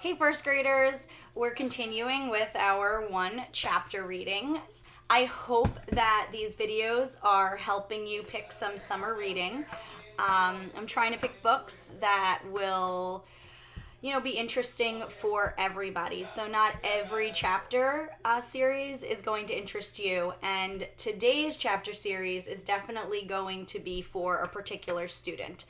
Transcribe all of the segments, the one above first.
Hey, first graders, we're continuing with our one chapter readings. I hope that these videos are helping you pick some summer reading. I'm trying to pick books that will, be interesting for everybody. So not every chapter series is going to interest you, and today's chapter series is definitely going to be for a particular student.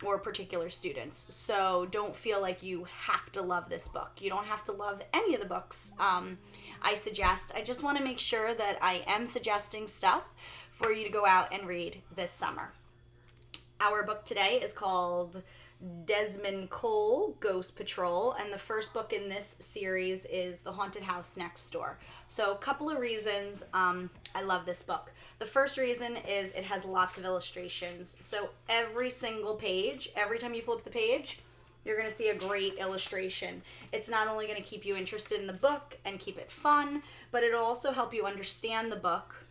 Or particular students. So don't feel like you have to love this book. You don't have to love any of the books I suggest. I just want to make sure that I am suggesting stuff for you to go out and read this summer. Our book today is called Desmond Cole, Ghost Patrol, and the first book in this series is The Haunted House Next Door. So a couple of reasons I love this book. The first reason is it has lots of illustrations. So every single page, every time you flip the page, you're going to see a great illustration. It's not only going to keep you interested in the book and keep it fun, but it'll also help you understand the book.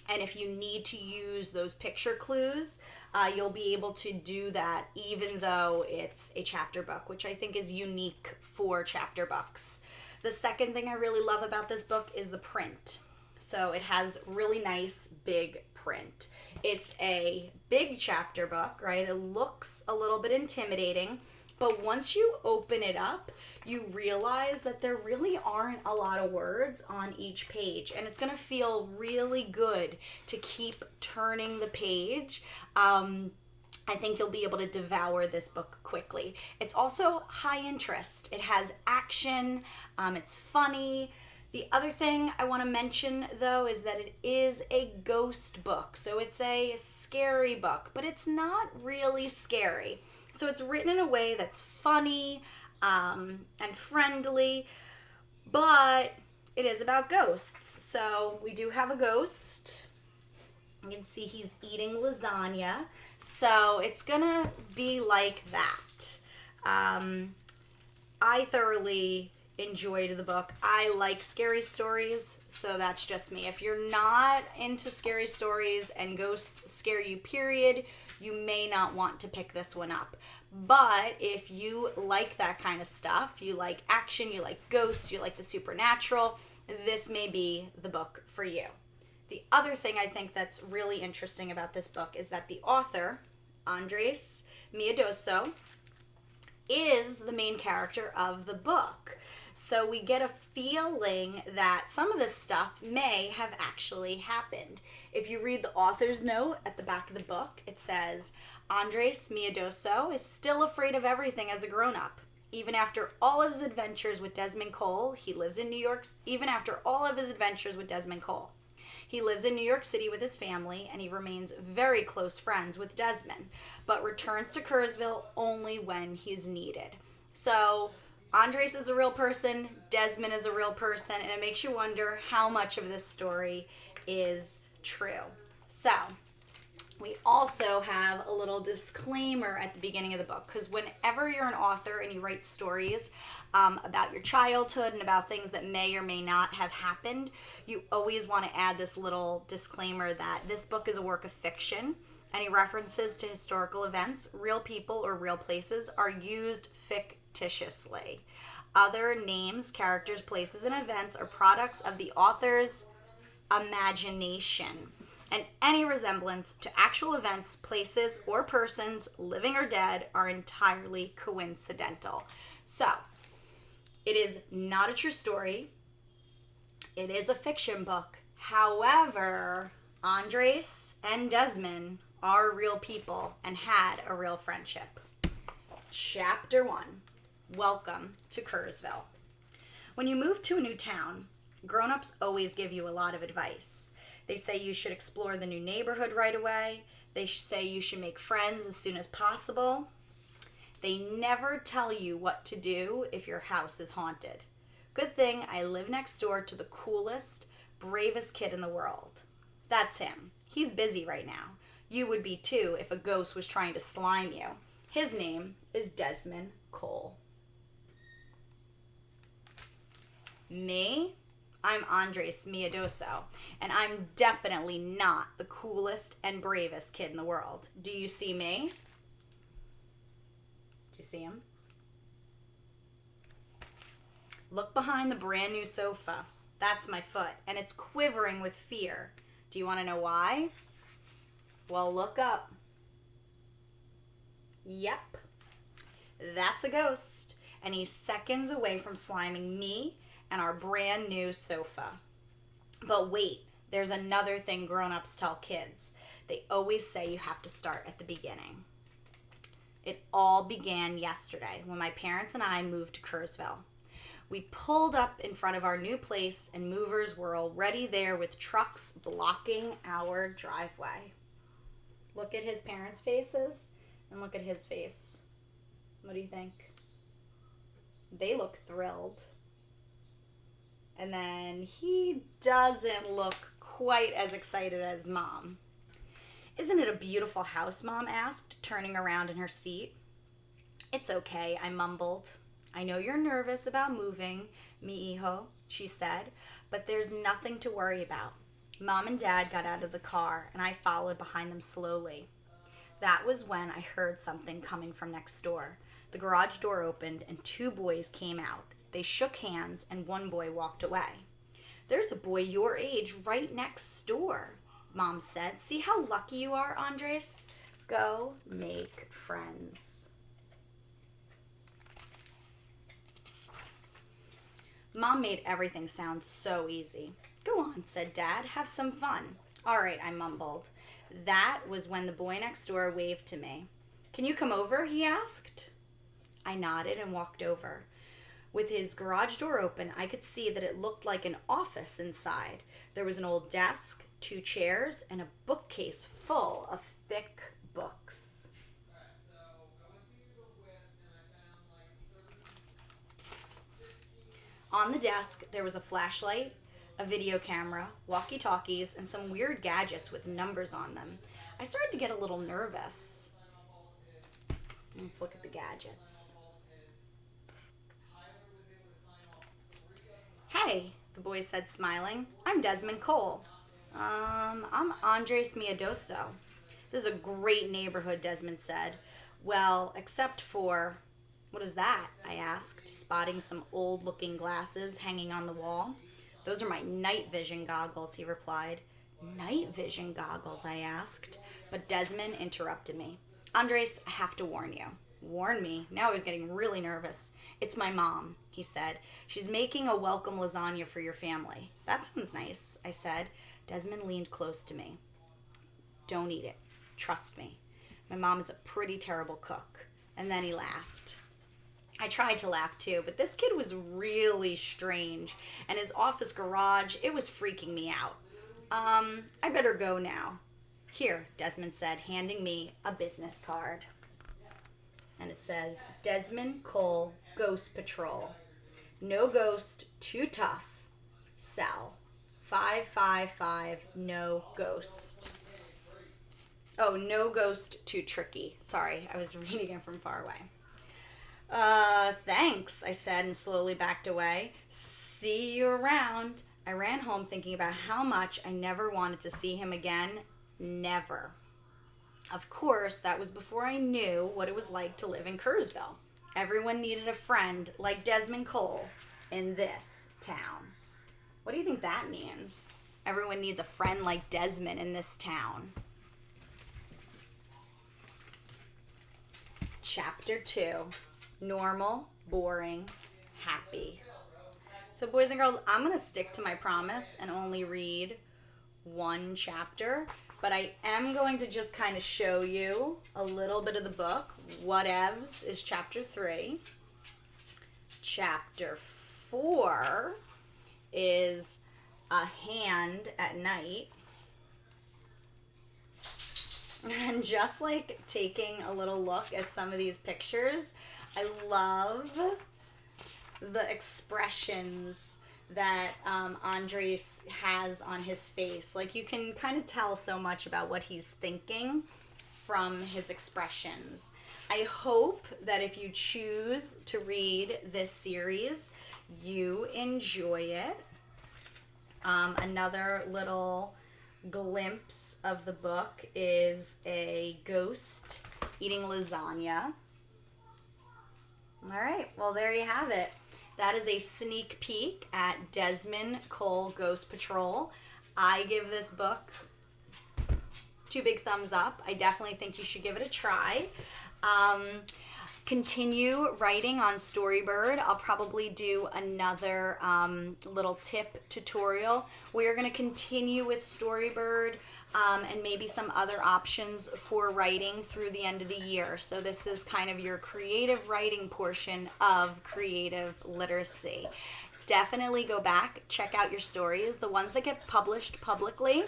And if you need to use those picture clues, you'll be able to do that even though it's a chapter book, which I think is unique for chapter books. The second thing I really love about this book is the print. So it has really nice big print. It's a big chapter book, right? It looks a little bit intimidating, but once you open it up, you realize that there really aren't a lot of words on each page, and it's going to feel really good to keep turning the page. I think you'll be able to devour this book quickly. It's also high interest. It has action. It's funny. The other thing I want to mention, though, is that it is a ghost book. So it's a scary book, but it's not really scary. So it's written in a way that's funny and friendly, but it is about ghosts. So we do have a ghost. You can see he's eating lasagna. So it's going to be like that. I thoroughly enjoyed the book. I like scary stories, so that's just me. If you're not into scary stories and ghosts scare you, period, you may not want to pick this one up. But if you like that kind of stuff, you like action, you like ghosts, you like the supernatural, this may be the book for you. The other thing I think that's really interesting about this book is that the author, Andres Miedoso, is the main character of the book. So we get a feeling that some of this stuff may have actually happened. If you read the author's note at the back of the book, it says, Andres Miedoso is still afraid of everything as a grown-up. Even after all of his adventures with Desmond Cole, he lives in New York. Even after all of his adventures with Desmond Cole, he lives in New York City with his family, and he remains very close friends with Desmond, but returns to Kurzweil only when he's needed. So Andres is a real person, Desmond is a real person, and it makes you wonder how much of this story is true. So we also have a little disclaimer at the beginning of the book, because whenever you're an author and you write stories about your childhood and about things that may or may not have happened, you always want to add this little disclaimer that this book is a work of fiction. Any references to historical events, real people, or real places are used fictitiously. Other names, characters, places, and events are products of the author's imagination, and any resemblance to actual events, places, or persons, living or dead, are entirely coincidental. So, it is not a true story. It is a fiction book. However, Andres and Desmond are real people and had a real friendship. Chapter 1. Welcome to Kurzweil. When you move to a new town, grown-ups always give you a lot of advice. They say you should explore the new neighborhood right away. They say you should make friends as soon as possible. They never tell you what to do if your house is haunted. Good thing I live next door to the coolest, bravest kid in the world. That's him. He's busy right now. You would be too if a ghost was trying to slime you. His name is Desmond Cole. Me? I'm Andres Miedoso, and I'm definitely not the coolest and bravest kid in the world. Do you see me? Do you see him? Look behind the brand new sofa. That's my foot, and it's quivering with fear. Do you want to know why? Well, look up. Yep, that's a ghost, and he's seconds away from sliming me and our brand new sofa. But wait, there's another thing grown-ups tell kids. They always say you have to start at the beginning. It all began yesterday when my parents and I moved to Kerrsville. We pulled up in front of our new place, and movers were already there with trucks blocking our driveway. Look at his parents' faces and look at his face. What do you think? They look thrilled. And then he doesn't look quite as excited as Mom. Isn't it a beautiful house, Mom asked, turning around in her seat. It's okay, I mumbled. I know you're nervous about moving, mi hijo, she said, but there's nothing to worry about. Mom and Dad got out of the car, and I followed behind them slowly. That was when I heard something coming from next door. The garage door opened, and 2 boys came out. They shook hands, and 1 boy walked away. There's a boy your age right next door, Mom said. See how lucky you are, Andres? Go make friends. Mom made everything sound so easy. Go on, said Dad. Have some fun. All right, I mumbled. That was when the boy next door waved to me. Can you come over? He asked. I nodded and walked over. With his garage door open, I could see that it looked like an office inside. There was an old desk, 2 chairs, and a bookcase full of thick books. On the desk, there was a flashlight, a video camera, walkie-talkies, and some weird gadgets with numbers on them. I started to get a little nervous. Let's look at the gadgets. Hey, the boy said, smiling. I'm Desmond Cole. I'm Andres Miadoso. This is a great neighborhood, Desmond said. Well, except for... What is that? I asked, spotting some old-looking glasses hanging on the wall. Those are my night vision goggles, he replied. Night vision goggles, I asked. But Desmond interrupted me. Andres, I have to warn you. Warn me? Now I was getting really nervous. It's my mom, he said. She's making a welcome lasagna for your family. That sounds nice, I said. Desmond leaned close to me. Don't eat it. Trust me. My mom is a pretty terrible cook. And then he laughed. I tried to laugh too, but this kid was really strange, and his office garage, it was freaking me out. I better go now. Here, Desmond said, handing me a business card. And it says, Desmond Cole, Ghost Patrol. No ghost, too tough. Sell. 555, no ghost. Oh, no ghost, too tricky. Sorry, I was reading it from far away. Thanks, I said and slowly backed away. See you around. I ran home thinking about how much I never wanted to see him again. Never. Of course, that was before I knew what it was like to live in Kerrsville. Everyone needed a friend like Desmond Cole in this town. What do you think that means? Everyone needs a friend like Desmond in this town. Chapter 2. Normal, boring, happy. So boys and girls, I'm going to stick to my promise and only read 1 chapter, but I am going to just kind of show you a little bit of the book. Whatevs is chapter 3. Chapter 4 is A Hand at Night. And just like taking a little look at some of these pictures, I love the expressions that Andres has on his face. Like, you can kind of tell so much about what he's thinking from his expressions. I hope that if you choose to read this series, you enjoy it. Another little glimpse of the book is a ghost eating lasagna. All right, well, there you have it. That is a sneak peek at Desmond Cole Ghost Patrol. I give this book 2 big thumbs up. I definitely think you should give it a try. Continue writing on Storybird. I'll probably do another little tip tutorial. We are going to continue with Storybird and maybe some other options for writing through the end of the year. So this is kind of your creative writing portion of creative literacy. Definitely go back, check out your stories. The ones that get published publicly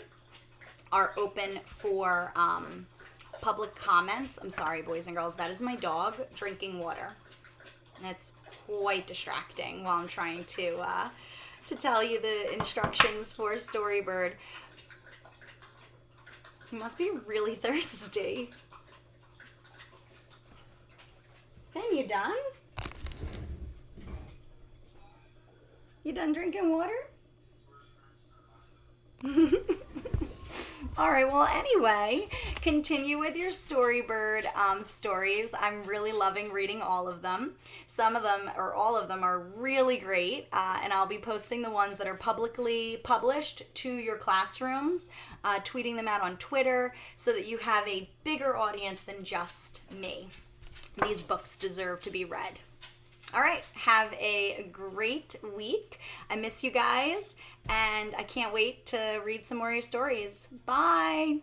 are open for public comments. I'm sorry, boys and girls, that is my dog drinking water. It's quite distracting while I'm trying to tell you the instructions for Storybird. You must be really thirsty. Finn, you done? You done drinking water? All right, well, anyway, continue with your Storybird stories. I'm really loving reading all of them. Some of them, or all of them, are really great, and I'll be posting the ones that are publicly published to your classrooms, tweeting them out on Twitter so that you have a bigger audience than just me. These books deserve to be read. All right, have a great week. I miss you guys, and I can't wait to read some more of your stories. Bye.